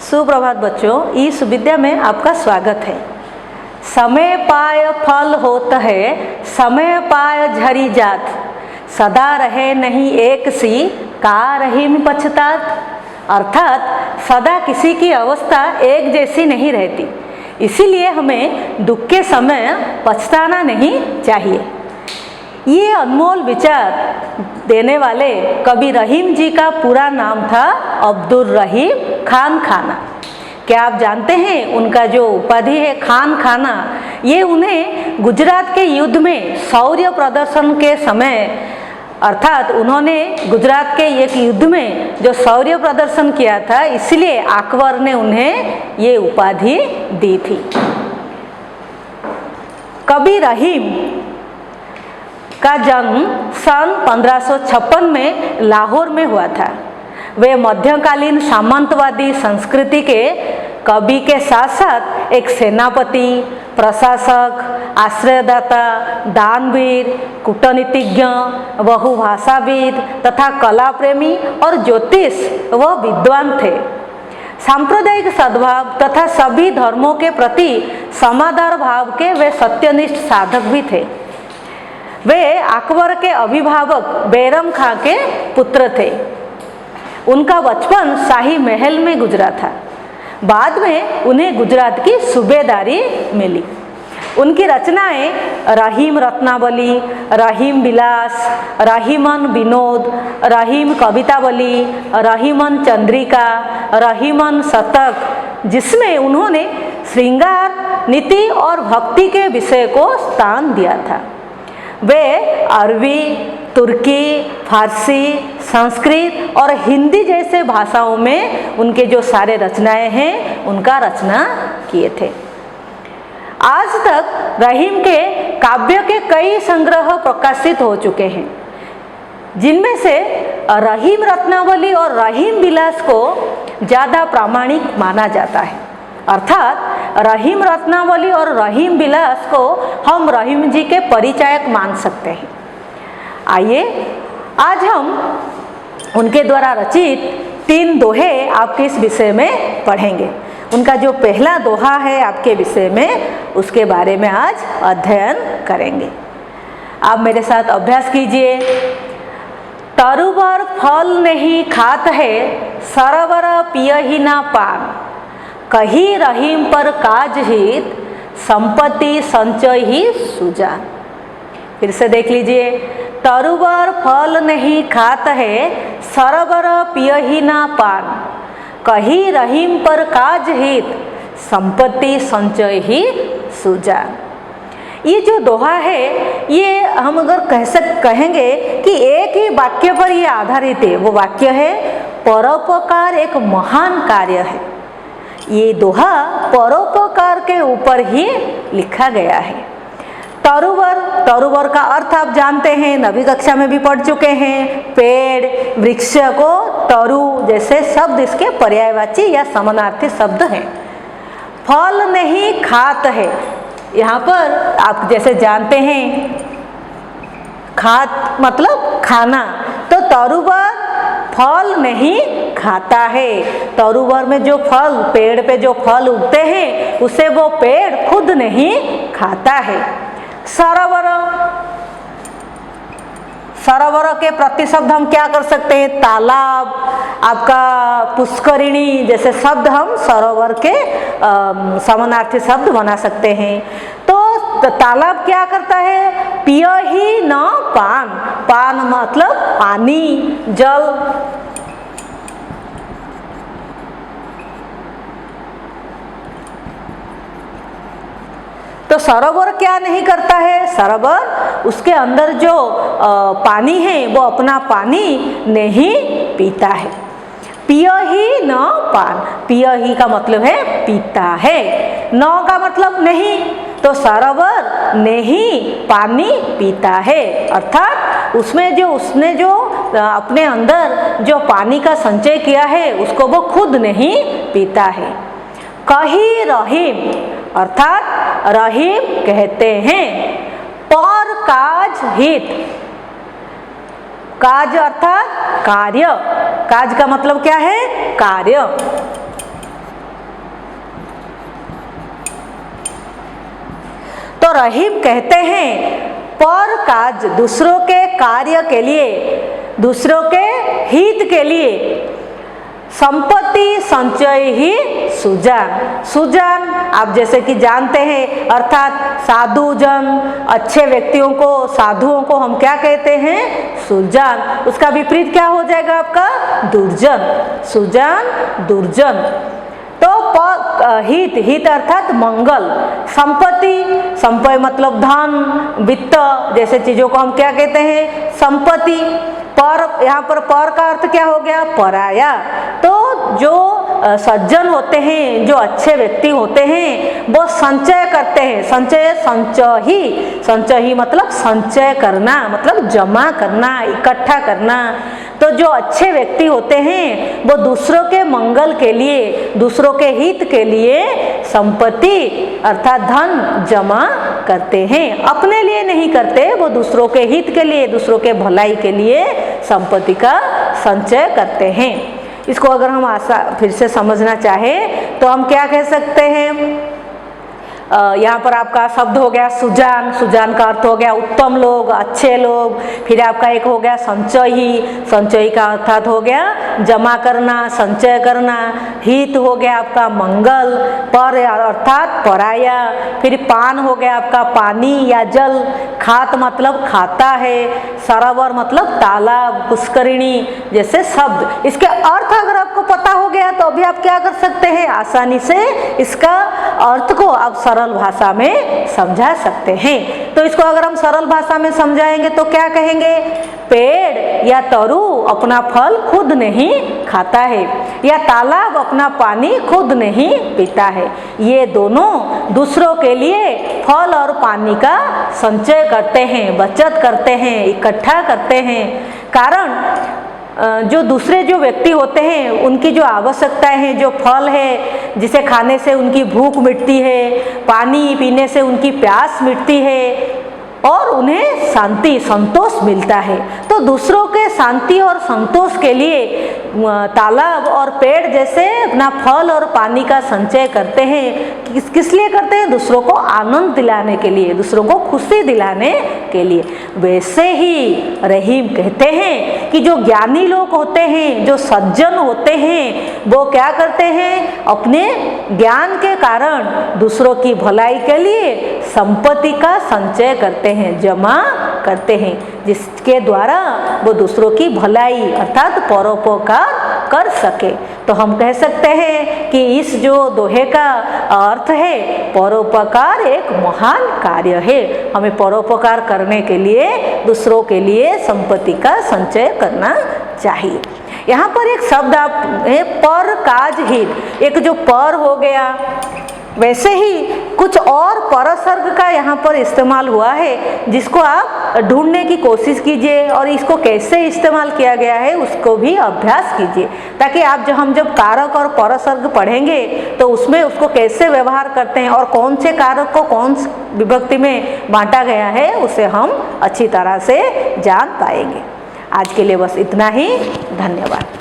सुप्रभात बच्चों, इस विद्या में आपका स्वागत है। समय पाय फल होत है, समय पाय झरी जात, सदा रहे नहीं एक सी, का रहीम पछतात। अर्थात सदा किसी की अवस्था एक जैसी नहीं रहती, इसीलिए हमें दुख के समय पछताना नहीं चाहिए। ये अनमोल विचार देने वाले कवि रहीम जी का पूरा नाम था अब्दुल रहीम खान खाना। क्या आप जानते हैं उनका जो उपाधि है खान खाना, ये उन्हें गुजरात के युद्ध में शौर्य प्रदर्शन के समय, अर्थात उन्होंने गुजरात के एक युद्ध में जो शौर्य प्रदर्शन किया था, इसलिए अकबर ने उन्हें ये उपाधि दी थी। कवि रहीम का जन्म सन 1556 में लाहौर में हुआ था। वे मध्यकालीन सामंतवादी संस्कृति के कवि के साथ साथ एक सेनापति, प्रशासक, आश्रयदाता, दानवीर, कूटनीतिज्ञ, बहुभाषाविद तथा कला प्रेमी और ज्योतिष व विद्वान थे। सांप्रदायिक सद्भाव तथा सभी धर्मों के प्रति समादर भाव के वे सत्यनिष्ठ साधक भी थे। वे अकबर के अभिभावक बैरम खां के पुत्र थे। उनका बचपन शाही महल में गुजरा था। बाद में उन्हें गुजरात की सूबेदारी मिली। उनकी रचनाएं रहीम रत्नावली, रहीम विलास, रहीमन विनोद, रहीम कवितावली, रहीमन चंद्रिका, रहीमन शतक, जिसमें उन्होंने श्रृंगार, नीति और भक्ति के विषय को स्थान दिया था। वे अरबी, तुर्की, फारसी, संस्कृत और हिंदी जैसे भाषाओं में उनके जो सारे रचनाएं हैं उनका रचना किए थे। आज तक रहीम के काव्य के कई संग्रह प्रकाशित हो चुके हैं, जिनमें से रहीम रत्नावली और रहीम विलास को ज़्यादा प्रामाणिक माना जाता है। अर्थात रहीम रत्नावली और रहीम विलास को हम रहीम जी के परिचायक मान सकते हैं। आइए आज हम उनके द्वारा रचित 3 दोहे आपके इस विषय में पढ़ेंगे। उनका जो पहला दोहा है आपके विषय में, उसके बारे में आज अध्ययन करेंगे। आप मेरे साथ अभ्यास कीजिए। तरुवर फल नहीं खात है, सरवर पियहि ना पान, कही रहीम पर काज हित, संपत्ति संचय ही सुजा। फिर से देख लीजिए। तरुवर फल नहीं खात है, सरवर पियहि ना पान, कही रहीम पर काज हित, संपत्ति संचय ही सुजा। ये जो दोहा है, ये हम अगर कहेंगे कि एक ही वाक्य पर ये आधारित है। वो वाक्य है, परोपकार एक महान कार्य है। ये दोहा परोपकार के ऊपर ही लिखा गया है। तरुवर का अर्थ आप जानते हैं, नवी कक्षा में भी पढ़ चुके हैं। पेड़, वृक्ष को तरु जैसे शब्द इसके पर्यायवाची या समानार्थी शब्द हैं। फल नहीं खात है, यहाँ पर आप जैसे जानते हैं खात मतलब खाना, तो तरुवर फल नहीं खाता है। तरुवर में जो फल, पेड़ पे जो फल उगते हैं, उसे वो पेड़ खुद नहीं खाता है। सरोवर के प्रतिशब्द हम क्या कर सकते हैं? तालाब, आपका पुष्करिणी जैसे शब्द हम सरोवर के समानार्थी शब्द बना सकते हैं। तो तालाब क्या करता है? पियहि न पान, पान मतलब पानी, जल। तो सरोवर क्या नहीं करता है? सरोवर उसके अंदर जो पानी है वो अपना पानी नहीं पीता है। पियहि न पान, पियहि का मतलब है पीता है, न का मतलब नहीं, तो सरोवर नहीं पानी पीता है। अर्थात उसने जो अपने अंदर जो पानी का संचय किया है, उसको वो खुद नहीं पीता है। कही रहीम, अर्थात रहीम कहते हैं, पर काज हित, काज अर्थात कार्य, काज का मतलब क्या है? कार्य। तो रहीम कहते हैं पर काज, दूसरों के कार्य के लिए, दूसरों के हित के लिए संपत्ति संचय ही सुजान। सुजान आप जैसे कि जानते हैं, अर्थात साधु जन, अच्छे व्यक्तियों को, साधुओं को हम क्या कहते हैं? सुजान। उसका विपरीत क्या हो जाएगा आपका? दुर्जन। सुजान दुर्जन। तो हित, हित अर्थात मंगल। संपत्ति, संपत्ति मतलब धन, वित्त जैसे चीजों को हम क्या कहते हैं? संपत्ति। पर, यहाँ पर पर का अर्थ क्या हो गया? पराया। तो जो सज्जन होते हैं, जो अच्छे व्यक्ति होते हैं, वो संचय करते हैं। संचय, संचय ही मतलब संचय करना, मतलब जमा करना, इकट्ठा करना। तो जो अच्छे व्यक्ति होते हैं वो दूसरों के मंगल के लिए, दूसरों के हित के लिए संपत्ति अर्थात धन जमा करते हैं। अपने लिए नहीं करते, वो दूसरों के हित के लिए, दूसरों के भलाई के लिए संपत्ति का संचय करते हैं। इसको अगर हम फिर से समझना चाहें तो हम क्या कह सकते हैं? यहाँ पर आपका शब्द हो गया सुजान। सुजान का अर्थ हो गया उत्तम लोग, अच्छे लोग। फिर आपका एक हो गया संचयी। संचयी का अर्थात हो गया जमा करना, संचय करना। हित हो गया आपका मंगल, पर अर्थात पराया। फिर पान हो गया आपका पानी या जल। खात मतलब खाता है। सरोवर मतलब तालाब, पुष्करिणी जैसे शब्द। इसके अर्थ अगर आपको पता हो गया तो अभी आप क्या कर सकते हैं? आसानी से इसका अर्थ को आप सरल भाषा में समझा सकते हैं। तो इसको अगर हम सरल भाषा में समझाएंगे तो क्या कहेंगे? पेड़ या तरु अपना फल खुद नहीं खाता है, या तालाब अपना पानी खुद नहीं पीता है। ये दोनों दूसरों के लिए फल और पानी का संचय करते हैं, बचत करते हैं, इकट्ठा करते हैं। कारण जो दूसरे जो व्यक्ति होते हैं उनकी जो आवश्यकताएं हैं, जो फल है जिसे खाने से उनकी भूख मिटती है, पानी पीने से उनकी प्यास मिटती है और उन्हें शांति संतोष मिलता है। तो दूसरों के शांति और संतोष के लिए तालाब और पेड़ जैसे अपना फल और पानी का संचय करते हैं। किस लिए करते हैं? दूसरों को आनंद दिलाने के लिए, दूसरों को खुशी दिलाने के लिए। वैसे ही रहीम कहते हैं कि जो ज्ञानी लोग होते हैं, जो सज्जन होते हैं, वो क्या करते हैं? अपने ज्ञान के कारण दूसरों की भलाई के लिए संपत्ति का संचय करते हैं, जमा करते हैं, जिसके द्वारा वो दूसरों की भलाई अर्थात परोपकार कर सके। तो हम कह सकते हैं कि इस जो दोहे का अर्थ है, परोपकार एक महान कार्य है। हमें परोपकार करने के लिए दूसरों के लिए संपत्ति का संचय करना चाहिए। यहाँ पर एक शब्द आप है पर काज हित। एक जो पर हो गया, वैसे ही कुछ और परसर्ग का यहाँ पर इस्तेमाल हुआ है, जिसको आप ढूंढने की कोशिश कीजिए और इसको कैसे इस्तेमाल किया गया है उसको भी अभ्यास कीजिए, ताकि आप हम जब कारक और परसर्ग पढ़ेंगे तो उसमें उसको कैसे व्यवहार करते हैं और कौन से कारक को कौन विभक्ति में बांटा गया है उसे हम अच्छी तरह से जान पाएंगे। आज के लिए बस इतना ही। धन्यवाद।